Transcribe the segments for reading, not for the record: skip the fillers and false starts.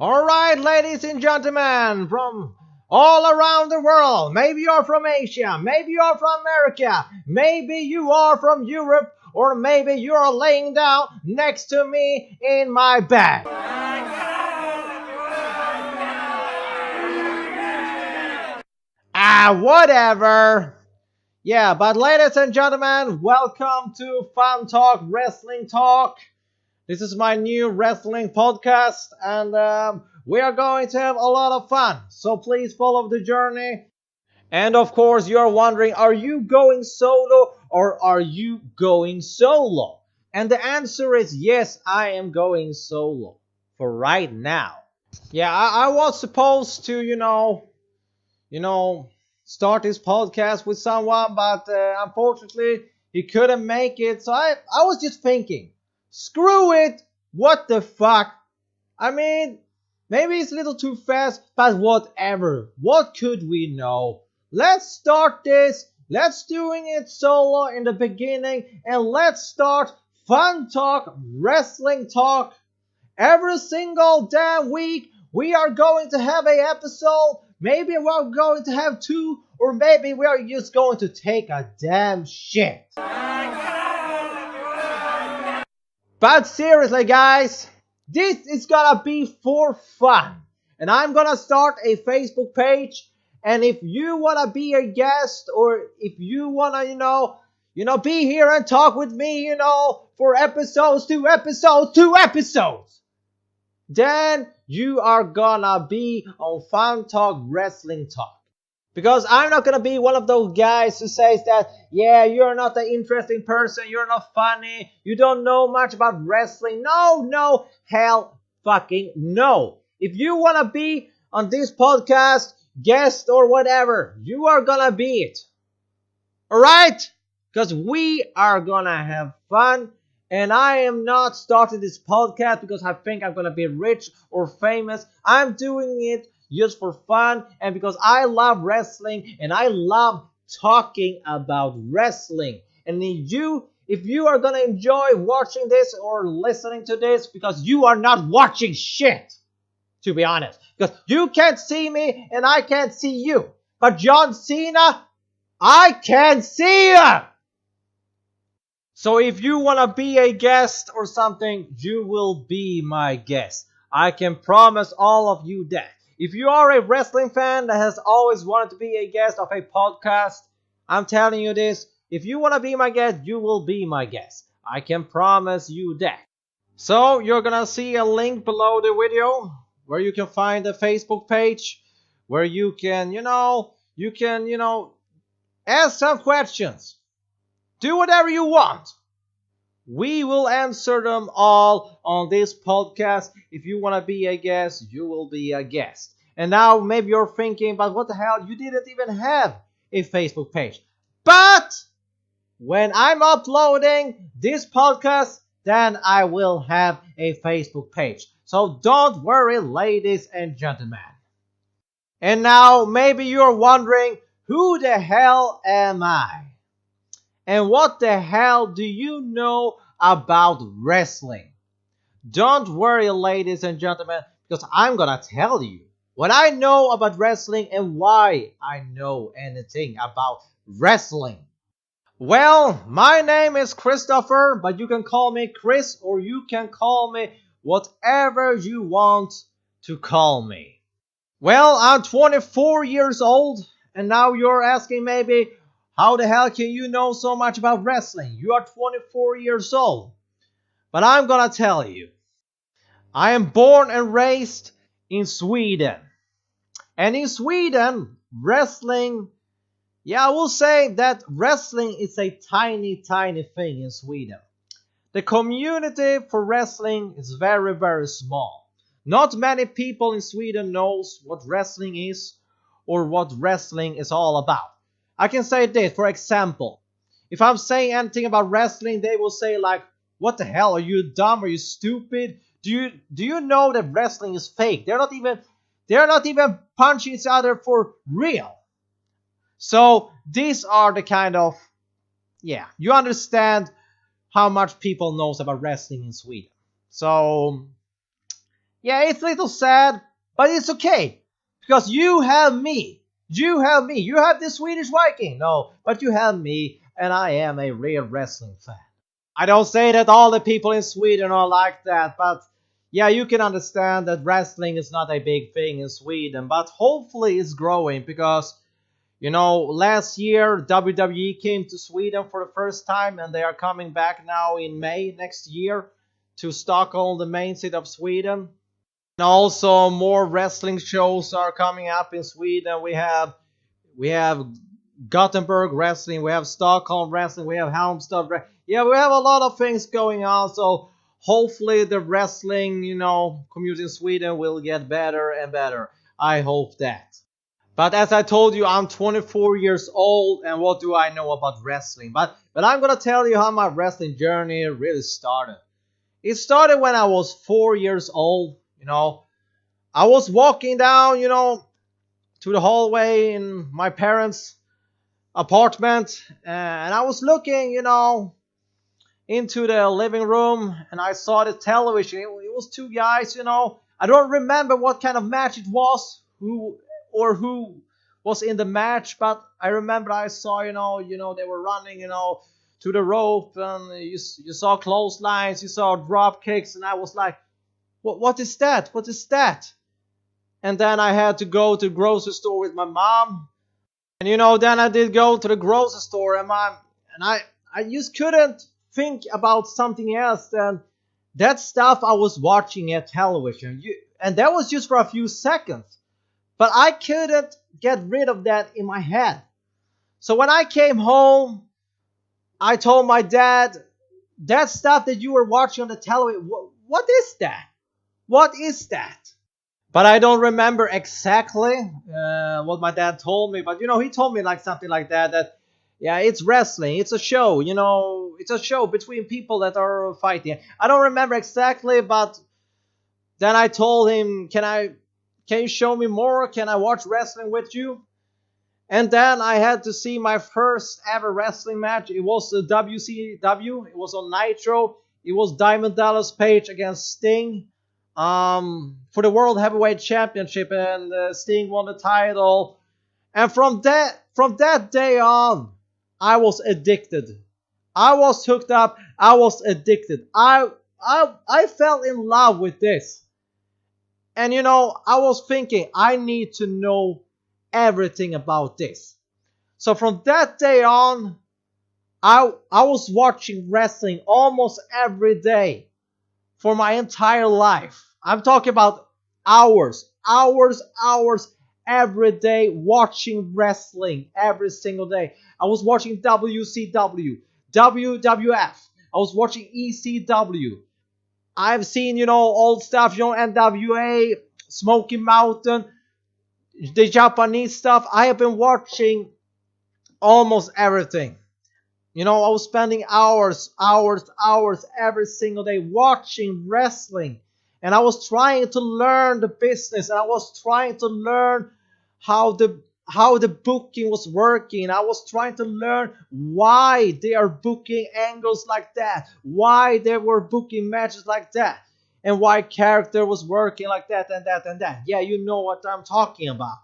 Alright, ladies and gentlemen, from all around the world, maybe you're from Asia, maybe you're from America, maybe you are from Europe, or maybe you're laying down next to me in my bed. Whatever. Yeah, but ladies and gentlemen, welcome to FunTalk Wrestling Talk. This is my new wrestling podcast, and we are going to have a lot of fun. So please follow the journey. And of course, you're wondering, are you going solo or are you going solo? And the answer is yes, I am going solo for right now. Yeah, I was supposed to, start this podcast with someone, but unfortunately, he couldn't make it. So I was just thinking, screw it, what the fuck? I mean, maybe it's a little too fast, but whatever. What could we know? Let's start this. Let's doing it solo in the beginning, and let's start Fun Talk, Wrestling Talk. Every single damn week, we are going to have an episode. Maybe we're going to have two, or maybe we are just going to take a damn shit. But seriously, guys, this is gonna be for fun. And I'm gonna start a Facebook page. And if you wanna be a guest, or if you wanna, be here and talk with me, for two episodes, then you are gonna be on Fun Talk Wrestling Talk. Because I'm not gonna be one of those guys who says that, yeah, you're not an interesting person, you're not funny, you don't know much about wrestling. No, hell fucking no. If you wanna be on this podcast, guest or whatever, you are gonna be it. Alright? Because we are gonna have fun. And I am not starting this podcast because I think I'm gonna be rich or famous. I'm doing it just for fun and because I love wrestling and I love talking about wrestling. And if you are gonna enjoy watching this or listening to this, because you are not watching shit, to be honest. Because you can't see me and I can't see you. But John Cena, I can see you! So if you want to be a guest or something, you will be my guest. I can promise all of you that. If you are a wrestling fan that has always wanted to be a guest of a podcast, I'm telling you this. If you want to be my guest, you will be my guest. I can promise you that. So you're going to see a link below the video where you can find the Facebook page where you can, ask some questions. Do whatever you want. We will answer them all on this podcast. If you want to be a guest, you will be a guest. And now maybe you're thinking, but what the hell? You didn't even have a Facebook page. But when I'm uploading this podcast, then I will have a Facebook page. So don't worry, ladies and gentlemen. And now maybe you're wondering, who the hell am I? And what the hell do you know about wrestling? Don't worry, ladies and gentlemen, because I'm gonna tell you what I know about wrestling and why I know anything about wrestling. Well, my name is Christopher, but you can call me Chris or you can call me whatever you want to call me. Well, I'm 24 years old, and now you're asking maybe, how the hell can you know so much about wrestling? You are 24 years old. But I'm gonna tell you. I am born and raised in Sweden. And in Sweden, wrestling, I will say that wrestling is a tiny thing in Sweden. The community for wrestling is very, very small. Not many people in Sweden knows what wrestling is or what wrestling is all about. I can say this, for example, if I'm saying anything about wrestling, they will say like, what the hell, are you dumb, are you stupid? Do you know that wrestling is fake? They're not even punching each other for real. So these are the kind of, you understand how much people knows about wrestling in Sweden. So Yeah, it's a little sad, but it's okay. Because you have me. You have me. You have the Swedish Viking. No, but you have me, and I am a real wrestling fan. I don't say that all the people in Sweden are like that, but yeah, you can understand that wrestling is not a big thing in Sweden, but hopefully it's growing because, last year WWE came to Sweden for the first time and they are coming back now in May next year to Stockholm, the main city of Sweden. And also more wrestling shows are coming up in Sweden. We have Gothenburg wrestling, we have Stockholm wrestling, we have Halmstad. Yeah, we have a lot of things going on. So hopefully the wrestling, community in Sweden will get better and better. I hope that. But as I told you, I'm 24 years old, and what do I know about wrestling? But I'm gonna tell you how my wrestling journey really started. It started when I was 4 years old. I was walking down, to the hallway in my parents' apartment, and I was looking, into the living room, and I saw the television. It was two guys, I don't remember what kind of match it was, who was in the match, but I remember I saw, they were running, to the rope, and you saw clotheslines, you saw drop kicks, and I was like, what is that? What is that? And then I had to go to the grocery store with my mom. And then I did go to the grocery store, and I just couldn't think about something else than that stuff I was watching at television. And that was just for a few seconds. But I couldn't get rid of that in my head. So when I came home, I told my dad, that stuff that you were watching on the television, what is that? What is that? But I don't remember exactly what my dad told me. But, he told me like something like that, yeah, it's wrestling. It's a show, it's a show between people that are fighting. I don't remember exactly, but then I told him, can you show me more? Can I watch wrestling with you? And then I had to see my first ever wrestling match. It was the WCW. It was on Nitro. It was Diamond Dallas Page against Sting. For the World Heavyweight Championship, and Sting won the title. And from that day on, I was addicted. I was hooked up. I was addicted. I fell in love with this. And I was thinking, I need to know everything about this. So from that day on, I was watching wrestling almost every day for my entire life. I'm talking about hours every day watching wrestling every single day. I was watching WCW, WWF. I was watching ECW. I've seen, old stuff, NWA, Smoky Mountain, the Japanese stuff. I have been watching almost everything. I was spending hours every single day watching wrestling. And I was trying to learn the business. And I was trying to learn how the booking was working. I was trying to learn why they are booking angles like that. Why they were booking matches like that. And why character was working like that and that and that. Yeah, you know what I'm talking about.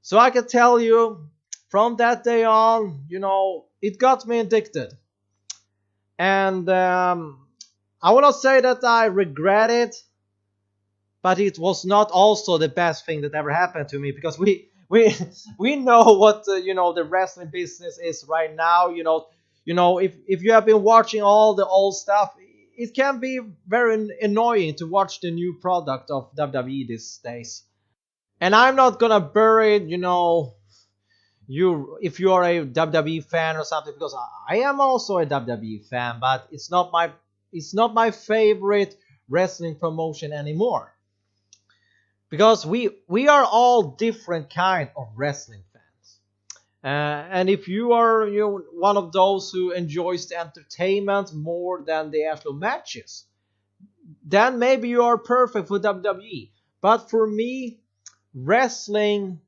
So I can tell you, from that day on, it got me addicted. And I will not say that I regret it, but it was not also the best thing that ever happened to me, because we know what the wrestling business is right now. If you have been watching all the old stuff, it can be very annoying to watch the new product of WWE these days. And I'm not gonna bury if you are a WWE fan or something, because I am also a WWE fan, but it's not my favorite wrestling promotion anymore, because we are all different kind of wrestling fans, and if you are one of those who enjoys the entertainment more than the actual matches, then maybe you are perfect for WWE. But for me, wrestling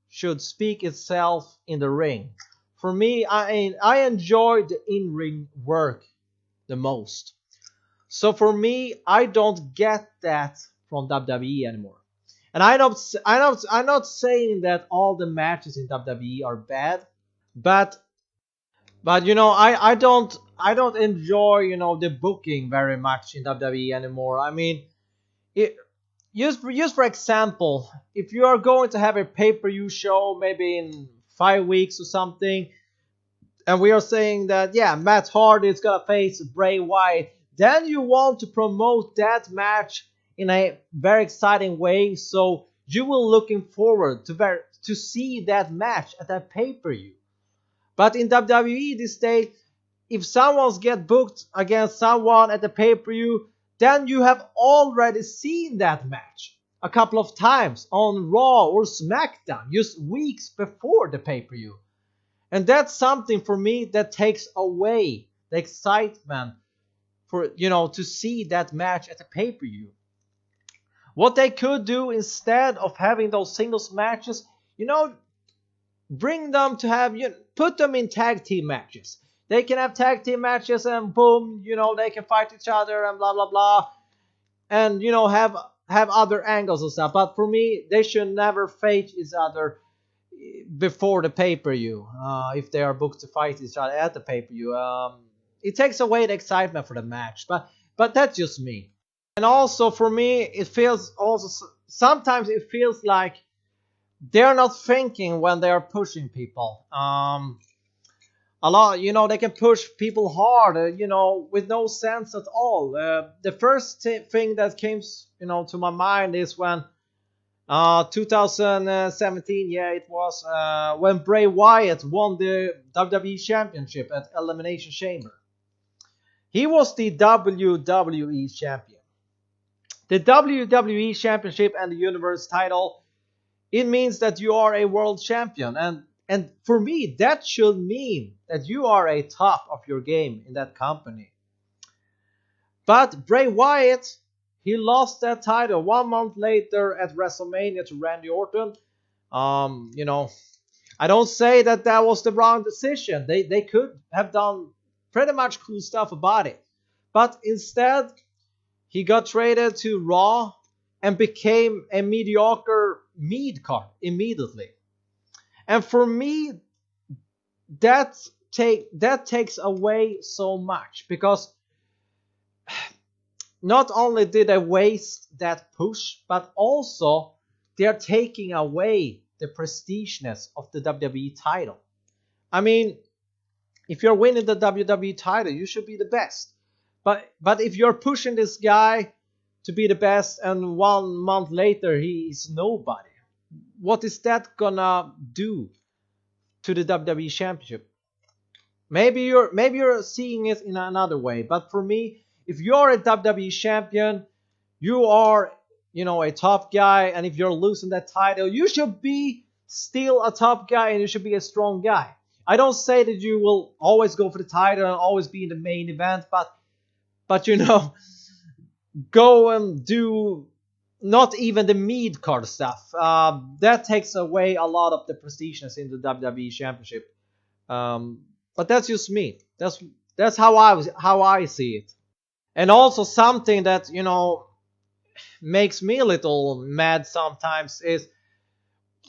should speak itself in the ring. For me, I enjoy the in-ring work the most. So for me, I don't get that from WWE anymore. And I'm not saying that all the matches in WWE are bad, but I don't enjoy the booking very much in WWE anymore. I mean, it, just for example, if you are going to have a pay-per-view show maybe in 5 weeks or something, and we are saying that Matt Hardy is gonna face Bray Wyatt, then you want to promote that match in a very exciting way, so you will looking forward to see that match at that pay-per-view. But in WWE this day, if someone's get booked against someone at the pay-per-view, then you have already seen that match a couple of times on Raw or SmackDown just weeks before the pay-per-view. And that's something for me that takes away the excitement for to see that match at the pay-per-view. What they could do instead of having those singles matches, bring them to have put them in tag team matches. They can have tag team matches and boom, they can fight each other and blah blah blah, and have other angles and stuff. But for me, they should never face each other before the pay-per-view. If they are booked to fight each other at the pay-per-view, it takes away the excitement for the match. But that's just me. And also for me, it feels also sometimes it feels like they're not thinking when they are pushing people. A lot, they can push people hard, with no sense at all. The first thing that came, to my mind is when 2017, it was when Bray Wyatt won the WWE Championship at Elimination Chamber. He was the WWE Champion. The WWE Championship and the Universe title, it means that you are a world champion, and for me that should mean that you are a top of your game in that company. But Bray Wyatt, he lost that title 1 month later at WrestleMania to Randy Orton. I don't say that was the wrong decision. They could have done pretty much cool stuff about it. But instead, he got traded to Raw and became a mediocre mid-card immediately. And for me, that takes away so much, because not only did they waste that push, but also they are taking away the prestigeness of the WWE title. I mean, if you're winning the WWE title, you should be the best. But if you're pushing this guy to be the best and 1 month later he is nobody, what is that gonna do to the WWE Championship? Maybe you're seeing it in another way, but for me, if you're a WWE Champion, you are a top guy, and if you're losing that title, you should be still a top guy and you should be a strong guy. I don't say that you will always go for the title and always be in the main event, but go and do not even the mid-card stuff. That takes away a lot of the prestigeness in the WWE Championship. But that's just me. That's how I see it. And also something that makes me a little mad sometimes is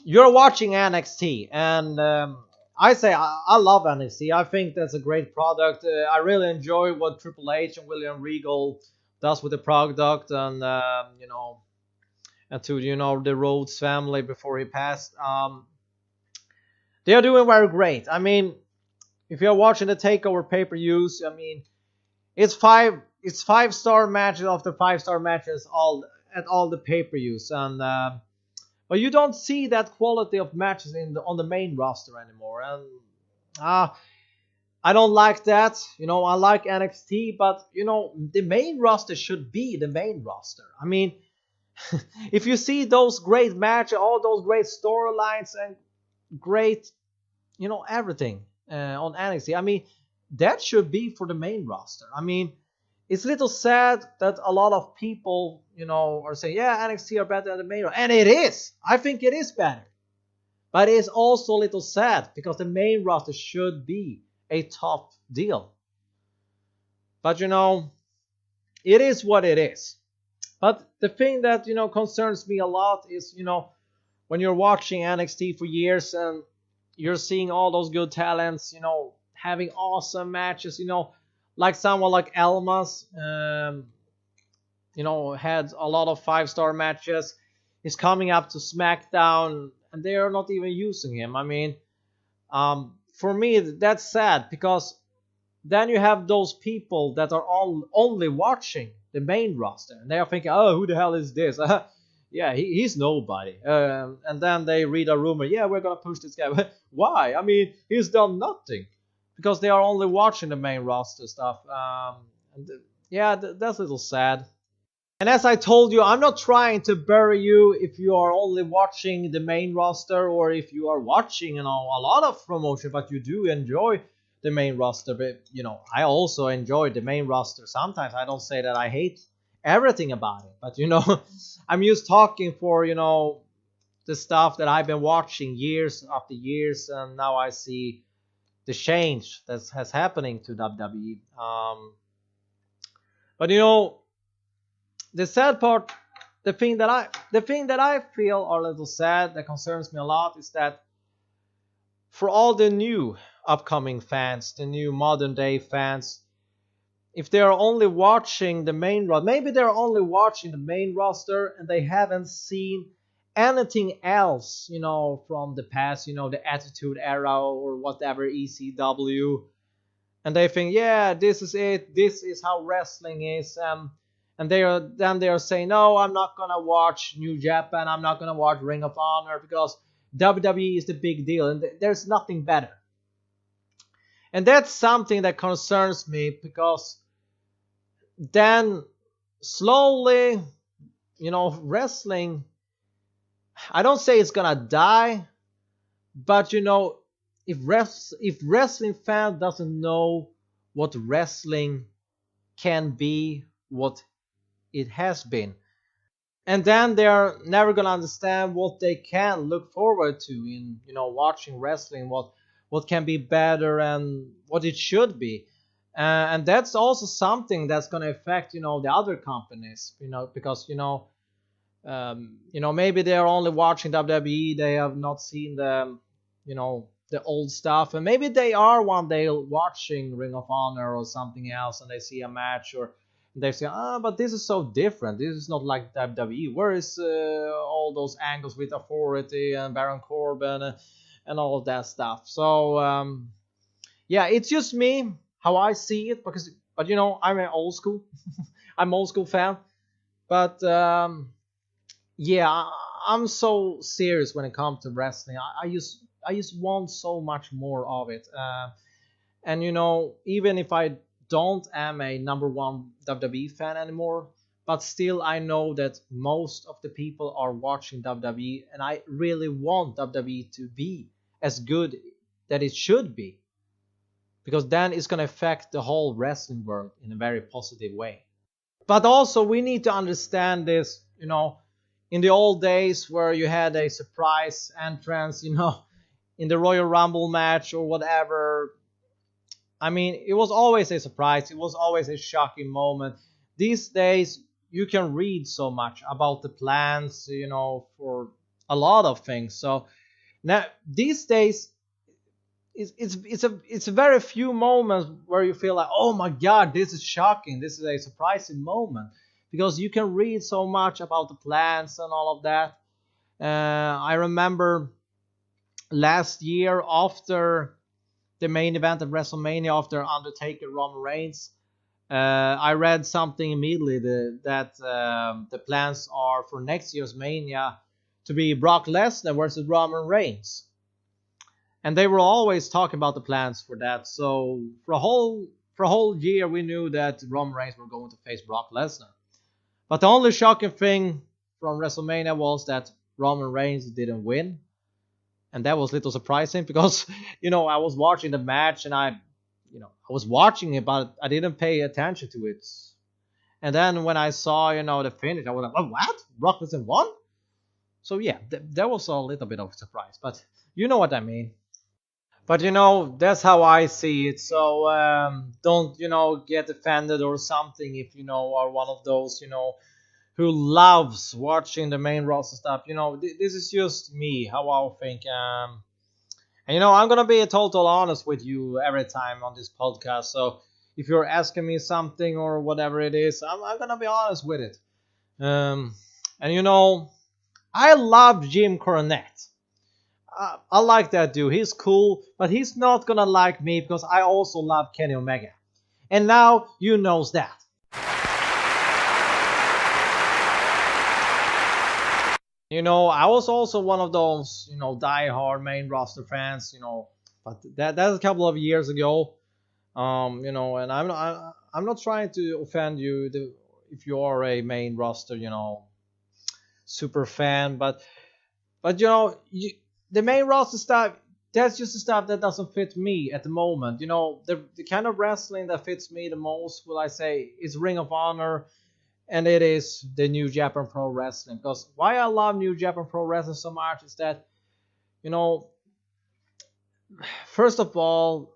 you're watching NXT, and I say I love NXT. I think that's a great product. I really enjoy what Triple H and William Regal does with the product, and and to the Rhodes family before he passed. They are doing very great. I mean, if you're watching the Takeover pay-per-views, I mean, it's 5-star matches after 5-star matches at all the pay-per-views, and but you don't see that quality of matches on the main roster anymore, and I don't like that. I like NXT, but the main roster should be the main roster. I mean, if you see those great matches, all those great storylines and great, everything on NXT, I mean, that should be for the main roster. I mean, it's a little sad that a lot of people, are saying, NXT are better than the main roster. And it is. I think it is better. But it is also a little sad because the main roster should be a top deal. But, it is what it is. But the thing that concerns me a lot is when you're watching NXT for years and you're seeing all those good talents, having awesome matches, like someone like Elmas, had a lot of 5-star matches. He's coming up to SmackDown and they are not even using him. I mean, for me, that's sad because then you have those people that are only watching the main roster and they are thinking, oh, who the hell is this? Yeah, he's nobody. And then they read a rumor, yeah, we're going to push this guy. But why? I mean, he's done nothing because they are only watching the main roster stuff. Yeah, that's a little sad. And as I told you, I'm not trying to bury you if you are only watching the main roster or if you are watching, a lot of promotion, but you do enjoy the main roster. But, I also enjoy the main roster. Sometimes I don't say that I hate everything about it, but, I'm used talking for, the stuff that I've been watching years after years, and now I see the change that has happening to WWE. But, the sad part, the thing that I feel are a little sad, that concerns me a lot, is that for all the new upcoming fans, the new modern day fans, if they are only watching the main roster, maybe they're only watching the main roster and they haven't seen anything else, from the past, the Attitude Era or whatever, ECW, and they think, yeah, this is it, this is how wrestling is. And they are saying, no, I'm not gonna watch New Japan, I'm not gonna watch Ring of Honor because WWE is the big deal and there's nothing better. And that's something that concerns me because then slowly, wrestling, I don't say it's gonna die, but if wrestling fan doesn't know what wrestling can be, what it has been, and then they're never gonna understand what they can look forward to in watching wrestling, what can be better and what it should be, and that's also something that's gonna affect the other companies, because maybe they're only watching WWE, they have not seen the old stuff, and maybe they are one day watching Ring of Honor or something else and they see a match or they say, but this is so different. This is not like WWE. Where is all those angles with Authority and Baron Corbin and all of that stuff? So, yeah, it's just me, how I see it. But I'm an old school. I'm old school fan. But, yeah, I'm so serious when it comes to wrestling. I just want so much more of it. And, even if I don't am a number one WWE fan anymore, but still I know that most of the people are watching WWE, and I really want WWE to be as good that it should be, because then it's going to affect the whole wrestling world in a very positive way. But also we need to understand this, in the old days where you had a surprise entrance, in the Royal Rumble match or whatever, I mean, it was always a surprise. It was always a shocking moment. These days, you can read so much about the plans, for a lot of things. So now these days, it's a very few moments where you feel like, oh my God, this is shocking. This is a surprising moment, because you can read so much about the plans and all of that. I remember last year after the main event at WrestleMania, after Undertaker Roman Reigns, I read something immediately that the plans are for next year's Mania to be Brock Lesnar versus Roman Reigns, and they were always talking about the plans for that. So for a whole year, we knew that Roman Reigns were going to face Brock Lesnar. But the only shocking thing from WrestleMania was that Roman Reigns didn't win. And that was a little surprising because, I was watching the match and I was watching it, but I didn't pay attention to it. And then when I saw, the finish, I was like, oh, what? Brock Lesnar won? So yeah, that was a little bit of a surprise, but you know what I mean. But, that's how I see it. So don't, get offended or something if, are one of those, who loves watching the main roster stuff. This is just me, how I think. And I'm gonna be total honest with you every time on this podcast. So if you're asking me something or whatever it is, I'm gonna be honest with it. And I love Jim Cornette. I like that dude. He's cool, but he's not gonna like me because I also love Kenny Omega. And now you knows that. I was also one of those, die-hard main roster fans, but that's a couple of years ago. And I'm not trying to offend you if you are a main roster, super fan, but the main roster stuff, that's just the stuff that doesn't fit me at the moment. The kind of wrestling that fits me the most, will I say, is Ring of Honor, and it is the New Japan Pro Wrestling. Because why I love New Japan Pro Wrestling so much is that, first of all,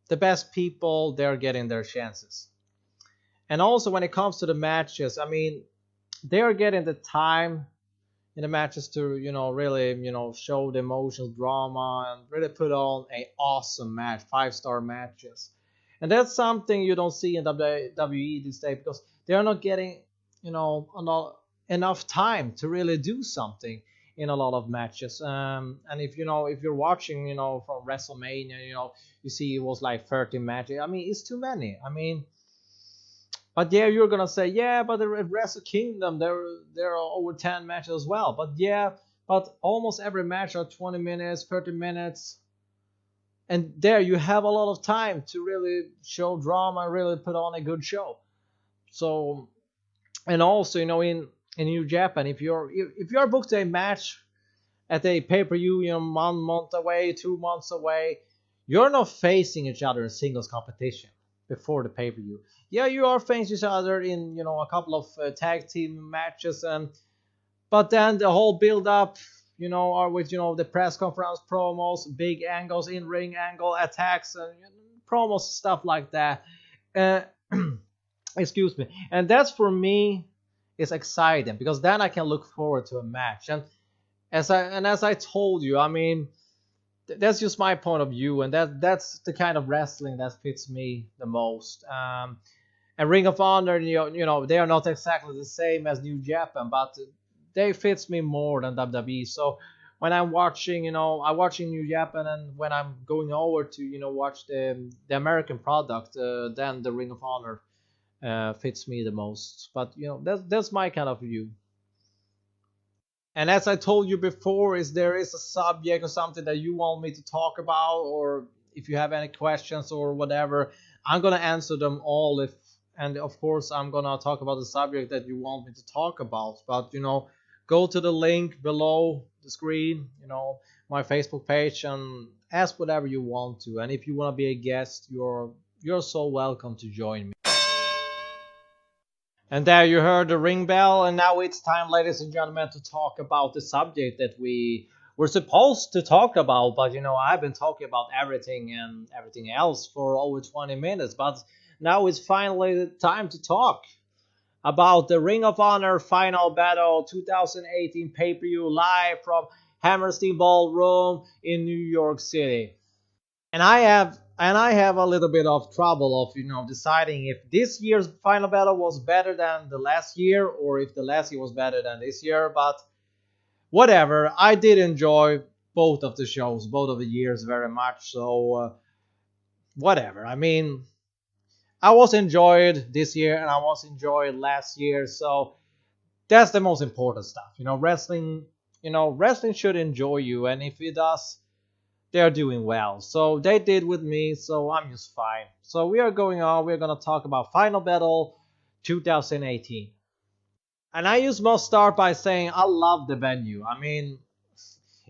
the best people, they're getting their chances. And also when it comes to the matches, they're getting the time in the matches to, really, show the emotions, drama, and really put on a awesome match, 5-star matches. And that's something you don't see in WWE these days because they're not getting, enough time to really do something in a lot of matches. And if you're watching, from WrestleMania, you see it was like 30 matches. It's too many. But yeah, you're gonna say, yeah, but at Wrestle Kingdom there are over 10 matches as well. But almost every match are 20 minutes, 30 minutes. And there you have a lot of time to really show drama, really put on a good show. So, and also, in New Japan, if you're booked a match at a pay-per-view, 1 month away, 2 months away, you're not facing each other in singles competition before the pay-per-view. Yeah, you are facing each other in, a couple of tag team matches, but then the whole build-up, are with, the press conference promos, big angles, in-ring angle, attacks, and promos, stuff like that. Excuse me. And that's, for me, is exciting because then I can look forward to a match. And as I told you, that's just my point of view, and that's the kind of wrestling that fits me the most. And Ring of Honor, they are not exactly the same as New Japan, but they fits me more than WWE. So when I'm watching, I'm watching New Japan, and when I'm going over to, watch the American product, then the Ring of Honor fits me the most. But that's my kind of view. And as I told you before, is there is a subject or something that you want me to talk about, or if you have any questions or whatever, I'm gonna answer them all. And of course I'm gonna talk about the subject that you want me to talk about. But go to the link below the screen, my Facebook page, and ask whatever you want to. And if you want to be a guest, you're so welcome to join me. And there you heard the ring bell, and now it's time, ladies and gentlemen, to talk about the subject that we were supposed to talk about. But I've been talking about everything and everything else for over 20 minutes. But now it's finally the time to talk about the Ring of Honor Final Battle 2018 pay-per-view live from Hammerstein Ballroom in New York City. And I have a little bit of trouble of deciding if this year's Final Battle was better than the last year, or if the last year was better than this year. But whatever, I did enjoy both of the shows, both of the years, very much. So whatever. I was enjoyed this year and I was enjoyed last year, so that's the most important stuff. Wrestling should enjoy you, and if it does, they're doing well. So they did with me, so I'm just fine. So we're going to talk about Final Battle 2018. And I just must start by saying I love the venue.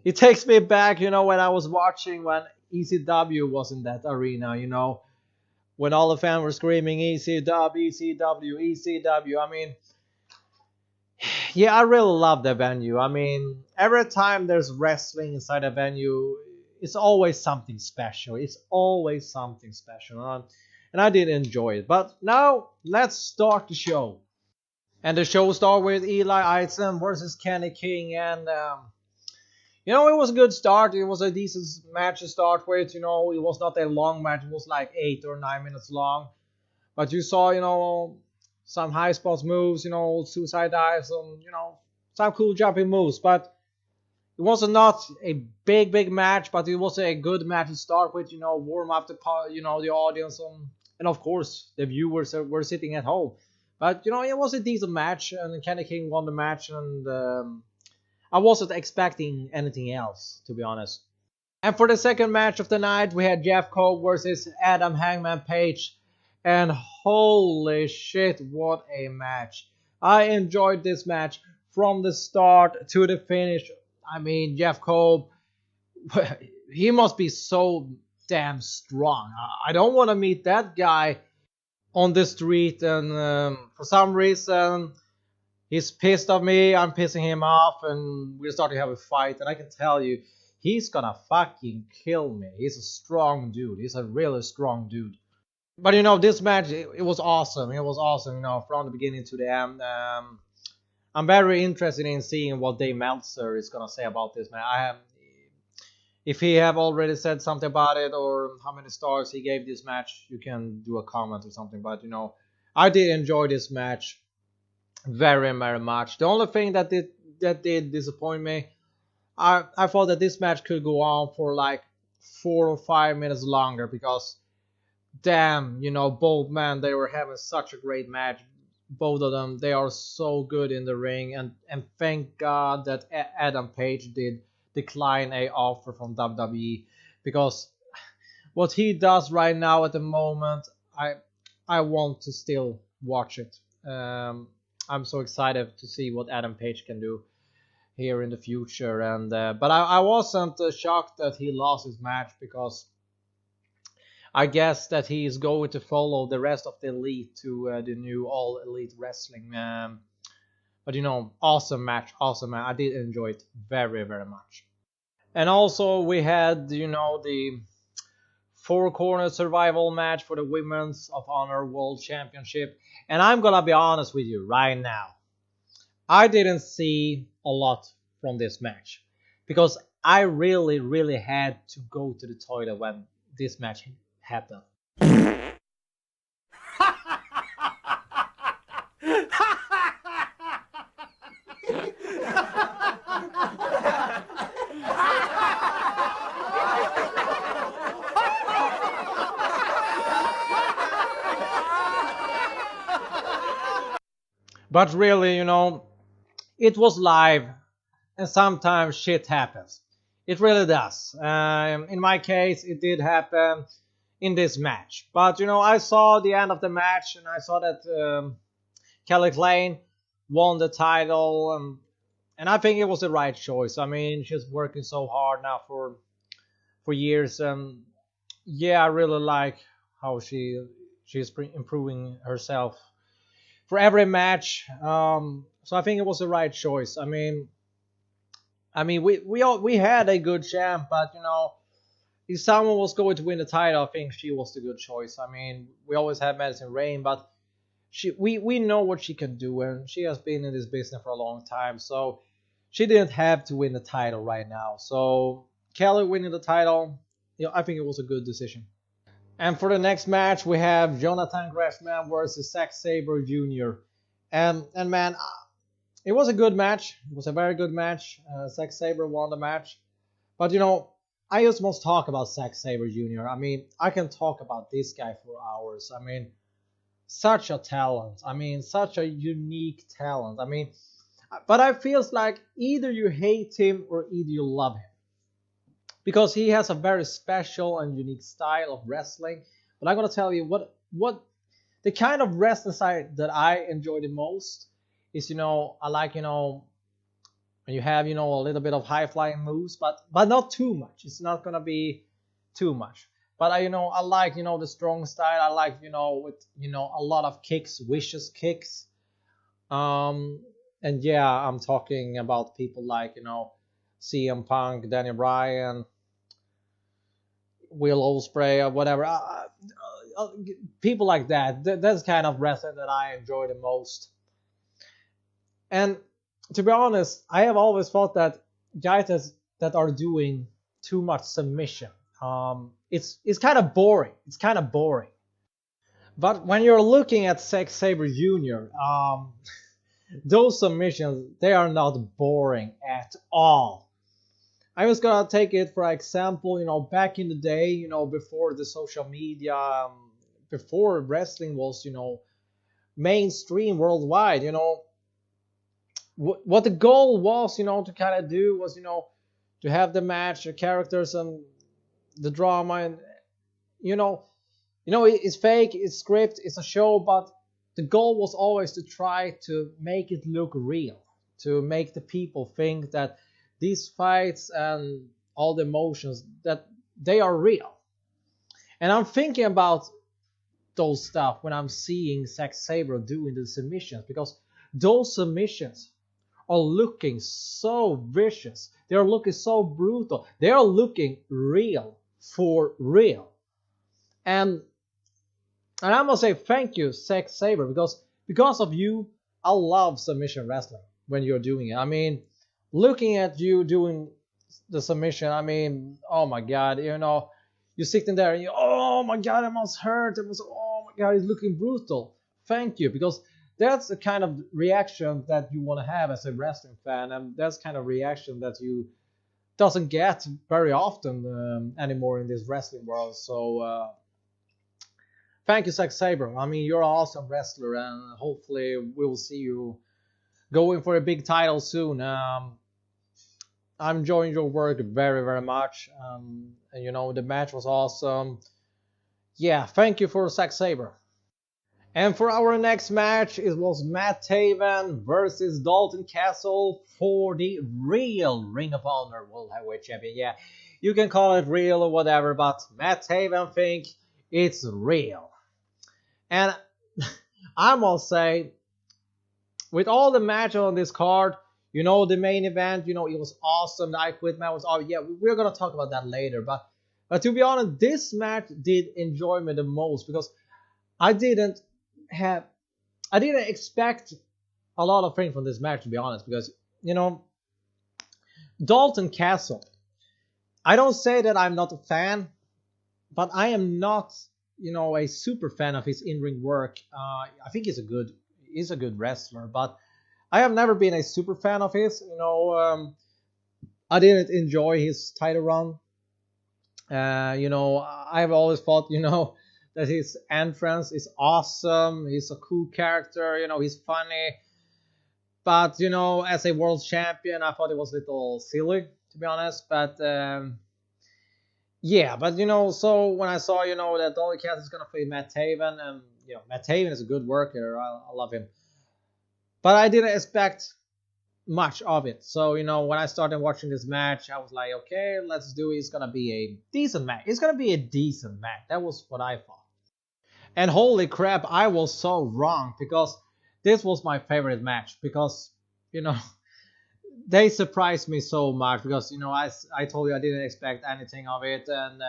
It takes me back, when I was watching when ECW was in that arena, when all the fans were screaming ECW, ECW, ECW. Yeah, I really love the venue. Every time there's wrestling inside a venue, it's always something special. It's always something special. And I did enjoy it. But now, let's start the show. And the show started with Eli Isom versus Kenny King, and you know, it was a good start. It was a decent match to start with. You know, it was not a long match. It was like 8 or 9 minutes long. But you saw, you know, some high spots moves, you know, suicide dives, and, you know, some cool jumping moves. But it was not a big match, but it was a good match to start with. You know, warm up the, you know, the audience, and of course the viewers were sitting at home. But you know, it was a decent match, and Kenny King won the match, and I wasn't expecting anything else, to be honest. And for the second match of the night, we had Jeff Cobb versus Adam Hangman Page. And holy shit, what a match. I enjoyed this match from the start to the finish. I mean, Jeff Cobb, he must be so damn strong. I don't want to meet that guy on the street, and for some reason, he's pissed at me, I'm pissing him off, and we're starting to have a fight. And I can tell you, he's gonna fucking kill me. He's a strong dude. He's a really strong dude. But you know, this match, it was awesome. It was awesome, you know, from the beginning to the end. I'm very interested in seeing what Dave Meltzer is gonna say about this match. If he have already said something about it, or how many stars he gave this match, you can do a comment or something. But you know, I did enjoy this match very much. The only thing that did disappoint me, I thought that this match could go on for like 4 or 5 minutes longer, because damn, you know, both men, they were having such a great match. Both of them, they are so good in the ring, and thank God that Adam Page did decline a offer from WWE, because what he does right now at the moment, I want to still watch it. I'm so excited to see what Adam Page can do here in the future. And but I wasn't shocked that he lost his match, because I guess that he is going to follow the rest of the Elite to the new All Elite Wrestling. But you know, awesome match. I did enjoy it very much. And also we had, you know, the four corner survival match for the Women's of Honor World Championship. And I'm gonna be honest with you right now, I didn't see a lot from this match, because I really had to go to the toilet when this match happened. But really, you know, it was live, and sometimes shit happens. It really does. In my case, it did happen in this match. But you know, I saw the end of the match, and I saw that Kelly Klein won the title, and I think it was the right choice. I mean, she's working so hard now for years, and yeah, I really like how she's improving herself for every match. So I think it was the right choice. I mean, we had a good champ, but you know, if someone was going to win the title, I think she was the good choice. I mean, we always had Madison Rain, but we know what she can do, and she has been in this business for a long time, so she didn't have to win the title right now. So Kelly winning the title, you know, I think it was a good decision. And for the next match, we have Jonathan Gresham versus Zack Sabre Jr. And man, it was a good match. It was a very good match. Zack Sabre won the match. But you know, I just must talk about Zack Sabre Jr. I mean, I can talk about this guy for hours. I mean, such a talent. I mean, such a unique talent. I mean, but I feels like either you hate him or either you love him, because he has a very special and unique style of wrestling. But I'm gonna tell you what the kind of wrestling side that I enjoy the most is, you know, I like, you know, when you have, you know, a little bit of high flying moves, but not too much. It's not gonna be too much. But I like, you know, the strong style. I like, you know, with, you know, a lot of kicks, vicious kicks. And yeah, I'm talking about people like, you know, CM Punk, Daniel Bryan, Will Ospreay, or whatever. People like that. That's kind of wrestling that I enjoy the most. And to be honest, I have always thought that guys that are doing too much submission, it's kind of boring. It's kind of boring. But when you're looking at Zack Sabre Jr., those submissions, they are not boring at all. I was gonna take it for example, back in the day, before the social media, before wrestling was, mainstream worldwide, what the goal was, to kind of do was, to have the match, the characters, and the drama, and you know, it's fake, it's script, it's a show, but the goal was always to try to make it look real, to make the people think that these fights and all the emotions that they are real. And I'm thinking about those stuff when I'm seeing Zack Sabre doing the submissions, because those submissions are looking so vicious. They are looking so brutal. They are looking real for real. And I must say thank you, Zack Sabre, because of you, I love submission wrestling when you're doing it. I mean, looking at you doing the submission, I mean, oh my God, you're sitting there and oh my God, it must hurt. Oh my God, it's looking brutal. Thank you, because that's the kind of reaction that you want to have as a wrestling fan, and that's kind of reaction that you doesn't get very often anymore in this wrestling world. So thank you, Zack Sabre. I mean, you're an awesome wrestler, and hopefully we'll see you going for a big title soon. I'm enjoying your work very, very much. And, the match was awesome. Yeah, thank you for Zack Sabre. And for our next match, it was Matt Taven versus Dalton Castle for the real Ring of Honor World Heavyweight Champion. Yeah, you can call it real or whatever, but Matt Taven think it's real. And I must say, with all the matches on this card, the main event, it was awesome. The I Quit match was awesome. Yeah, we're going to talk about that later. But to be honest, this match did enjoy me the most, because I didn't expect a lot of things from this match, to be honest, because, Dalton Castle, I don't say that I'm not a fan, but I am not, a super fan of his in-ring work. I think he's a good wrestler, but I have never been a super fan of his. I didn't enjoy his title run. I've always thought, that his entrance is awesome. He's a cool character. He's funny. But, as a world champion, I thought it was a little silly, to be honest. But, yeah. But, so when I saw, that Dalton Castle is going to play Matt Taven, and, Matt Taven is a good worker. I love him. But I didn't expect much of it. So, when I started watching this match, I was like, okay, let's do it. It's going to be a decent match. It's going to be a decent match. That was what I thought. And holy crap, I was so wrong, because this was my favorite match. Because, they surprised me so much. Because, I told you I didn't expect anything of it. And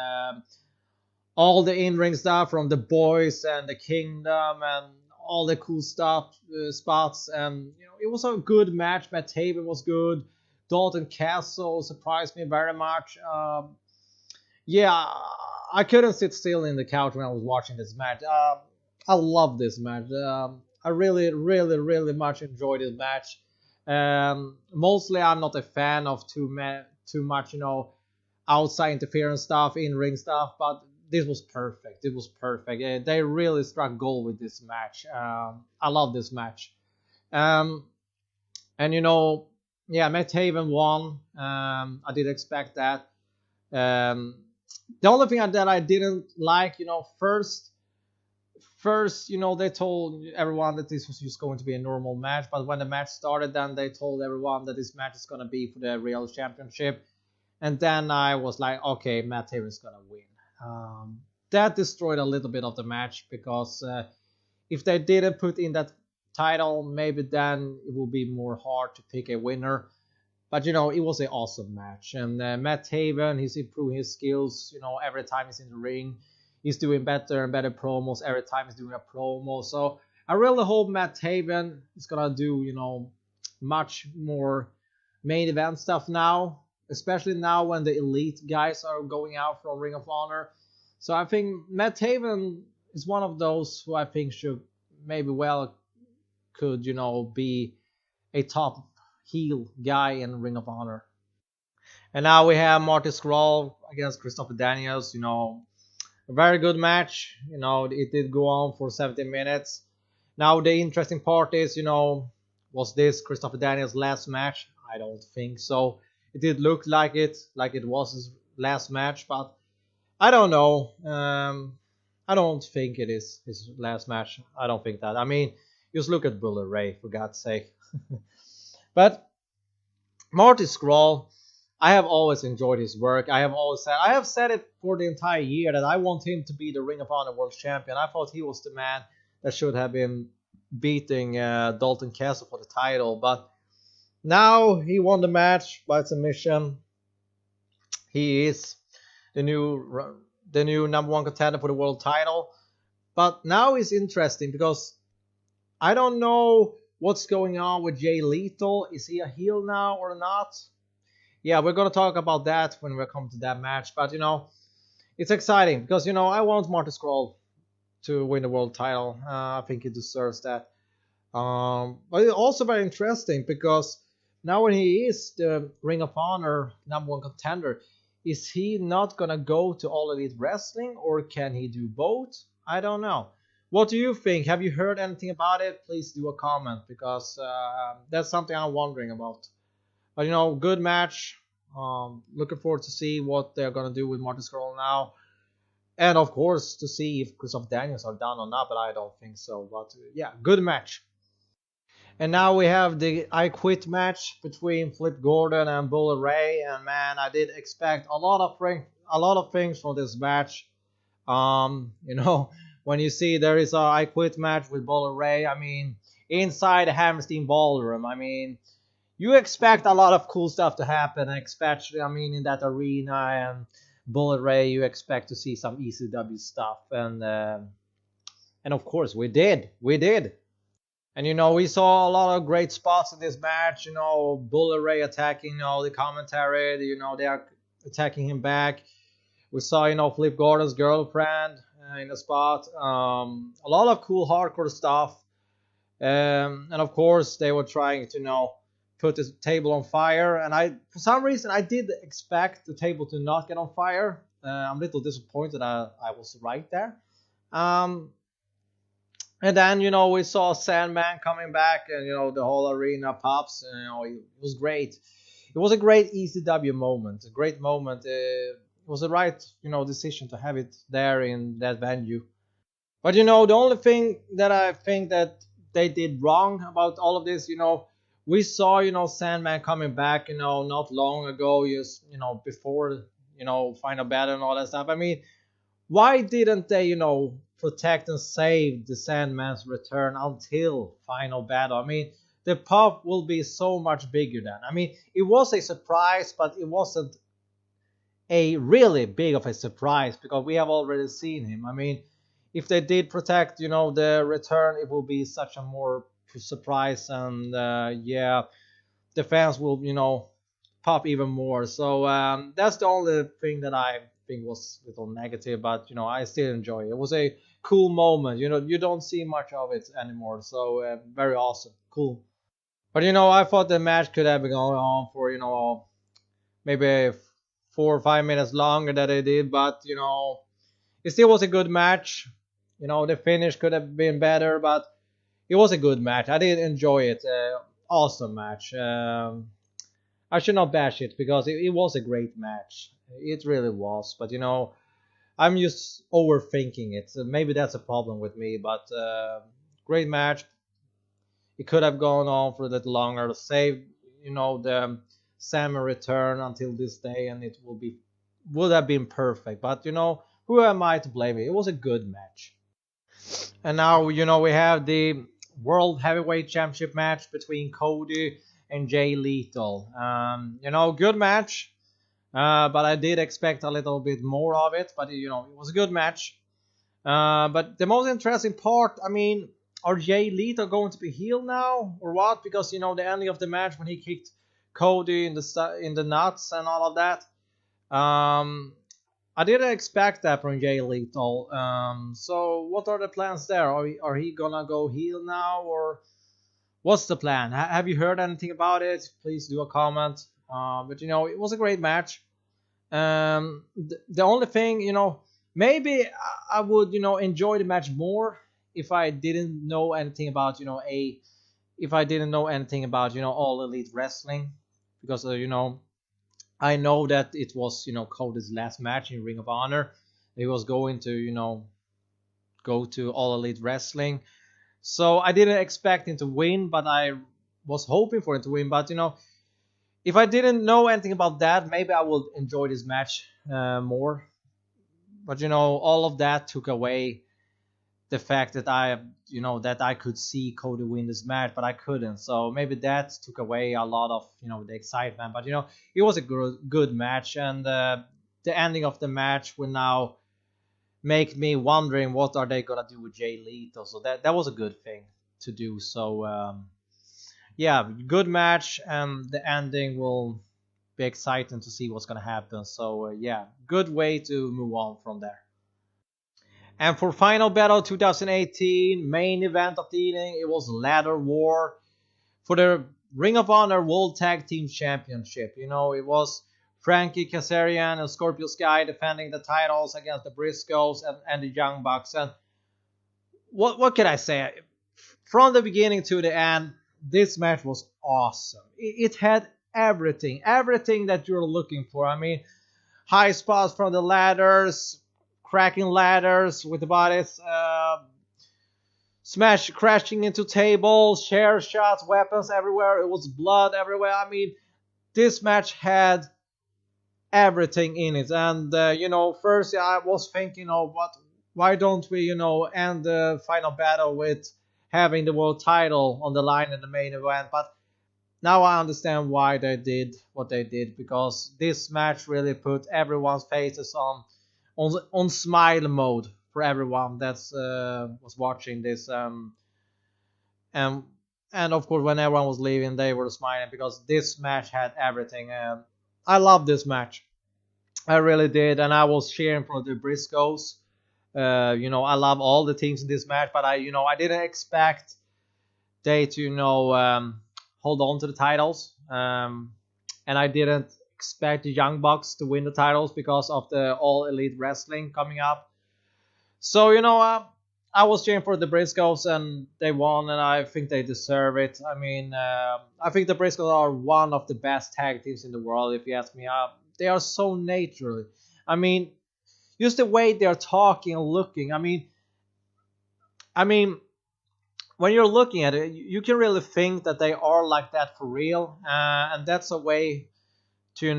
all the in-ring stuff from the Boys and the Kingdom and all the cool stuff, spots, and it was a good match. Matt Taven was good. Dalton Castle surprised me very much. Yeah, I couldn't sit still in the couch when I was watching this match. I love this match. I really, really, really much enjoyed this match. Mostly, I'm not a fan of too much, outside interference stuff, in-ring stuff, but this was perfect. It was perfect. They really struck gold with this match. I love this match. And yeah, Matt Taven won. I did expect that. The only thing that I didn't like, first, they told everyone that this was just going to be a normal match. But when the match started, then they told everyone that this match is going to be for the Real Championship. And then I was like, okay, Matt Taven is going to win. That destroyed a little bit of the match, because if they didn't put in that title, maybe then it will be more hard to pick a winner. But it was an awesome match, and Matt Taven, he's improving his skills. Every time he's in the ring, he's doing better and better promos. Every time he's doing a promo, so I really hope Matt Taven is gonna do much more main event stuff now, especially now when the elite guys are going out from Ring of Honor. So I think Matt Taven is one of those who I think should maybe could be a top heel guy in Ring of Honor. And now we have Marty Scurll against Christopher Daniels. A very good match. It did go on for 70 minutes. Now the interesting part is, was this Christopher Daniels' last match? I don't think so. It did look like it was his last match, but I don't know. I don't think it is his last match. I don't think that. I mean, just look at Bullet Ray, for God's sake. But Marty Scurll, I have always enjoyed his work. I have said it for the entire year that I want him to be the Ring of Honor World Champion. I thought he was the man that should have been beating Dalton Castle for the title, but now he won the match by submission. He is the new number one contender for the world title. But now it's interesting because I don't know what's going on with Jay Lethal. Is he a heel now or not? Yeah, we're going to talk about that when we come to that match. But, it's exciting because, I want Marty Scurll to win the world title. I think he deserves that. But it's also very interesting because now when he is the Ring of Honor number one contender, is he not going to go to All Elite Wrestling, or can he do both? I don't know. What do you think? Have you heard anything about it? Please do a comment because that's something I'm wondering about. But good match. Looking forward to see what they're gonna do with Marty Scurll now, and of course to see if Christopher Daniels are done or not. But I don't think so. But yeah, good match. And now we have the I Quit match between Flip Gordon and Bullet Ray. And man, I did expect a lot of things from this match. When you see there is a I Quit match with Bullet Ray, I mean, inside the Hammerstein Ballroom, I mean, you expect a lot of cool stuff to happen, especially, in that arena and Bullet Ray, you expect to see some ECW stuff. And of course, we did. And, we saw a lot of great spots in this match. Bullet Ray attacking, the commentary, they are attacking him back. We saw, Flip Gordon's girlfriend in the spot. A lot of cool hardcore stuff. And of course, they were trying to, put the table on fire, and for some reason I did expect the table to not get on fire. I'm a little disappointed I was right there. And then we saw Sandman coming back, and the whole arena pops. And, it was great. It was a great ECW moment, a great moment. It was the right decision to have it there in that venue. But the only thing that I think that they did wrong about all of this, we saw, Sandman coming back, not long ago, just, before, Final Battle and all that stuff. I mean, why didn't they, protect and save the Sandman's return until Final Battle? I mean, the pop will be so much bigger then. I mean, it was a surprise, but it wasn't a really big of a surprise because we have already seen him. I mean, if they did protect, the return, it will be such a more surprise, and the fans will pop even more. So that's the only thing that I think was a little negative, but I still enjoy it. It was a cool moment. You don't see much of it anymore, so very awesome, cool. But I thought the match could have been going on for maybe 4 or 5 minutes longer than it did, but it still was a good match. The finish could have been better, but it was a good match. I did enjoy it. Awesome match. I should not bash it because it was a great match. It really was. But I'm just overthinking it. So maybe that's a problem with me. But great match. It could have gone on for a little longer to save the Salmon return until this day, and it would have been perfect. But who am I to blame it? It was a good match. And now we have the World Heavyweight Championship match between Cody and Jay Lethal. Good match, but I did expect a little bit more of it. But it was a good match. But the most interesting part, are Jay Lethal going to be healed now or what? Because the ending of the match when he kicked Cody in the nuts and all of that. I didn't expect that from Jay Lethal. So what are the plans there? Are he gonna go heel now or what's the plan? Have you heard anything about it? Please do a comment. But it was a great match. The only thing, maybe I would, enjoy the match more if I didn't know anything about, if I didn't know anything about, All Elite Wrestling, because I know that it was, Cody's last match in Ring of Honor. He was going to, go to All Elite Wrestling. So I didn't expect him to win, but I was hoping for him to win. But if I didn't know anything about that, maybe I would enjoy this match more. But all of that took away the fact that I could see Cody win this match, but I couldn't. So maybe that took away a lot of the excitement. But it was a good match, and the ending of the match will now make me wondering what are they gonna do with Jay Lethal. So that was a good thing to do. So yeah, good match, and the ending will be exciting to see what's gonna happen. So yeah, good way to move on from there. And for Final Battle 2018, main event of the evening, it was Ladder War for the Ring of Honor World Tag Team Championship. It was Frankie Kazarian and Scorpio Sky defending the titles against the Briscoes and the Young Bucks. And what can I say? From the beginning to the end, this match was awesome. It had everything that you're looking for. I mean, high spots from the ladders, cracking ladders with the bodies, crashing into tables, chair shots, weapons everywhere. It was blood everywhere. I mean, this match had everything in it. And first I was thinking, why don't we end the final battle with having the world title on the line in the main event? But now I understand why they did what they did, because this match really put everyone's faces on smile mode for everyone that's was watching this. And of course, when everyone was leaving, they were smiling because this match had everything. I love this match. I really did, and I was cheering for the Briscoes. I love all the teams in this match, but I didn't expect they to hold on to the titles, and I didn't expect the Young Bucks to win the titles because of the All Elite Wrestling coming up. So I was cheering for the Briscoes, and they won, and I think they deserve it. I mean, I think the Briscoes are one of the best tag teams in the world, if you ask me. They are so natural. I mean, just the way they're talking and looking. I mean, when you're looking at it, you can really think that they are like that for real, and that's a way to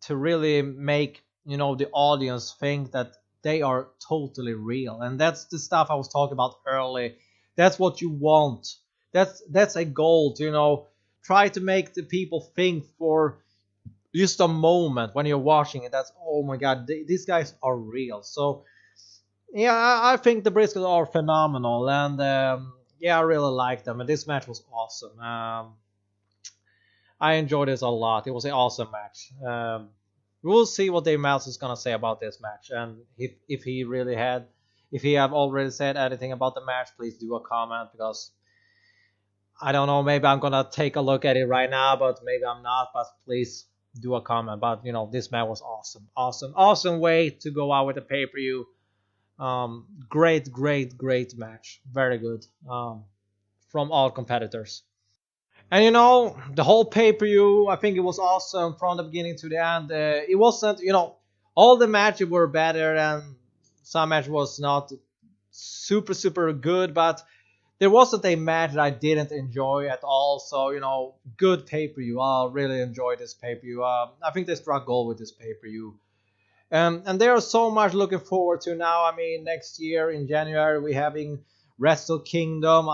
to really make the audience think that they are totally real. And that's the stuff I was talking about early. That's what you want. That's a goal to try to make the people think for just a moment when you're watching it. That's, oh my god, these guys are real. So yeah, I think the Briscoes are phenomenal, and yeah, I really like them, and this match was awesome. I enjoyed this a lot. It was an awesome match. We'll see what Dave Meltzer is gonna say about this match, and if he have already said anything about the match, please do a comment, because I don't know, maybe I'm gonna take a look at it right now, but maybe I'm not. But please do a comment. But this match was awesome way to go out with a pay-per-view. Great match, very good from all competitors. And the whole pay-per-view, I think it was awesome from the beginning to the end. It wasn't, all the matches were better, and some match was not super good, but there wasn't a match that I didn't enjoy at all. So good pay-per-view. I really enjoyed this pay-per-view. I think they struck gold with this pay-per-view. And there are so much looking forward to now. I mean, next year in January we're having Wrestle Kingdom.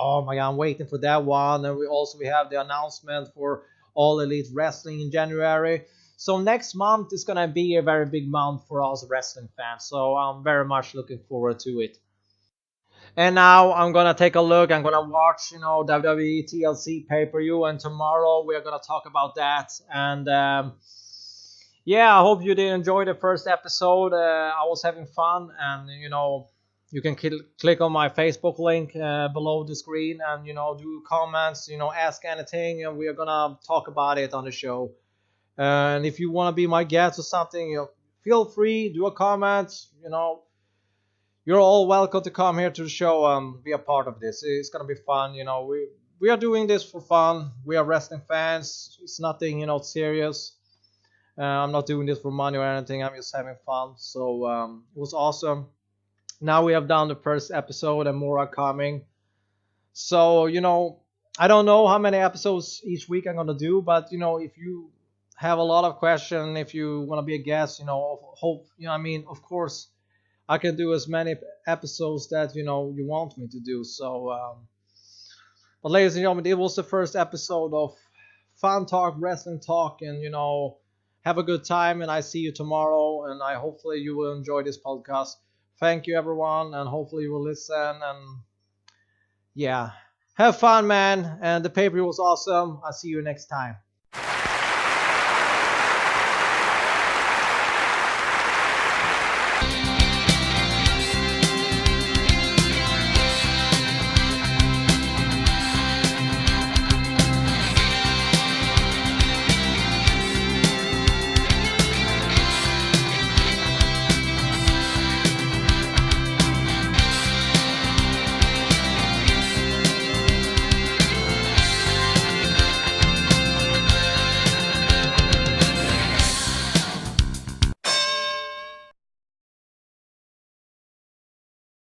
Oh my god, I'm waiting for that one. And we have the announcement for All Elite Wrestling in January. So next month is gonna be a very big month for us wrestling fans. So I'm very much looking forward to it. And now I'm gonna take a look. I'm gonna watch, WWE TLC pay-per-view, and tomorrow we're gonna talk about that. And yeah, I hope you did enjoy the first episode. I was having fun, and you can click on my Facebook link below the screen, and do comments, ask anything, and we are gonna talk about it on the show. And if you want to be my guest or something, feel free, do a comment. You're all welcome to come here to the show and be a part of this. It's gonna be fun. We are doing this for fun. We are wrestling fans. It's nothing serious. I'm not doing this for money or anything. I'm just having fun. So it was awesome. Now we have done the first episode and more are coming. So I don't know how many episodes each week I'm gonna do, but if you have a lot of questions, if you want to be a guest, hope of course I can do as many episodes that you want me to do. So, but ladies and gentlemen, it was the first episode of Fun Talk, Wrestling Talk, and have a good time. And I see you tomorrow, and hopefully you will enjoy this podcast. Thank you, everyone, and hopefully you will listen. And yeah, have fun, man. And the pay-per-view was awesome. I'll see you next time.